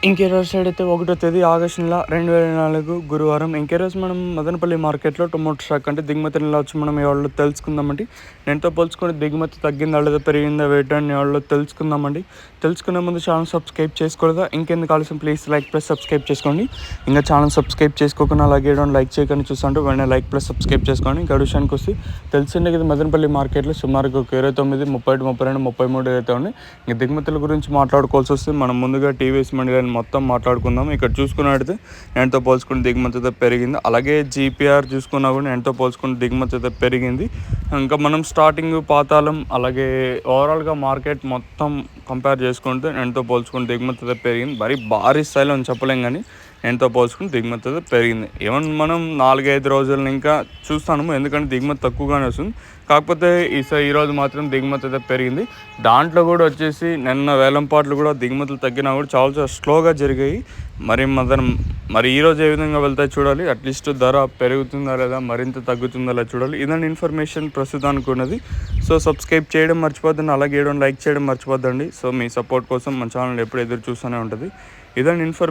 ఇంకెరోజు side అయితే 1వ తేదీ ఆగస్టు నెల 2024 గురువారం. ఇంకెరోజు మనం మదనపల్లి మార్కెట్లో టొమాటో స్టాక్ అంటే దిగుమతి నెల వచ్చి మనం ఎవరో తెలుసుకుందామండి. నేనుతో పోల్చుకొని దిగుమతి తగ్గిందా లేదా పెరిగిందా వెయిట్ అని ఎవరో తెలుసుకుందామండి. తెలుసుకునే ముందు ఛానల్ సబ్స్క్రైబ్ చేసుకోలేదా? ఇంకెందుకు ఆలస్యం, ప్లీజ్ లైక్ ప్లస్ సబ్స్క్రైబ్ చేసుకోండి. ఇంకా ఛానల్ సబ్స్క్రైబ్ చేసుకోకుండా అలాగే లైక్ చేయకుండా చూస్తుంటే వెంటనే లైక్ ప్లస్ సబ్స్క్రైబ్ చేసుకోండి. ఇంకా విషయానికి వస్తే తెలిసిందే కదా, మదనపల్లి మార్కెట్లో సుమారుగా ఒక 29, 30, 32, 33 అయితే ఉంది. ఇంకా దిగుమతుల గురించి మాట్లాడుకోవాల్సి వస్తే మనం ముందుగా టీవీఎస్ మండలి మొత్తం మాట్లాడుకుందాం. ఇక్కడ చూసుకున్నట్టయితే ఎంతో పోల్చుకుని దిగుమతి అయితే పెరిగింది. అలాగే జీపీఆర్ చూసుకున్నా కూడా ఎంతో పోల్చుకుని దిగుమతి అయితే పెరిగింది. ఇంకా మనం స్టార్టింగ్ పాతాళం అలాగే ఓవరాల్గా మార్కెట్ మొత్తం కంపేర్ చేసుకుంటే ఎంతో పోల్చుకుని దిగుమతి అయితే పెరిగింది. మరి భారీ స్థాయిలో అని చెప్పలేం, కానీ ఎంతో పోల్చుకుని దిగుమతి అయితే పెరిగింది. ఈవెన్ మనం 4-5 రోజులను ఇంకా చూస్తాము, ఎందుకంటే దిగుమతి తక్కువగానే వస్తుంది. కాకపోతే ఈరోజు మాత్రం దిగుమతి అయితే పెరిగింది. దాంట్లో కూడా వచ్చేసి నిన్న వేలంపాట్లు కూడా దిగుమతులు తగ్గినా కూడా చాలా స్లోగా జరిగాయి. మరి ఈరోజు ఏ విధంగా వెళ్తాయి చూడాలి. అట్లీస్ట్ ధర పెరుగుతుందా లేదా, మరింత తగ్గుతుందా లేదా చూడాలి. ఇదండి ఇన్ఫర్మేషన్ ప్రస్తుతానికి ఉన్నది. సో సబ్స్క్రైబ్ చేయడం మర్చిపోద్దండి, అలాగే లైక్ చేయడం మర్చిపోద్దండి. సో మీ సపోర్ట్ కోసం మన ఛానల్ ఎప్పుడు ఎదురు చూస్తూనే ఉంటుంది. ఇదండి ఇన్ఫర్మేషన్.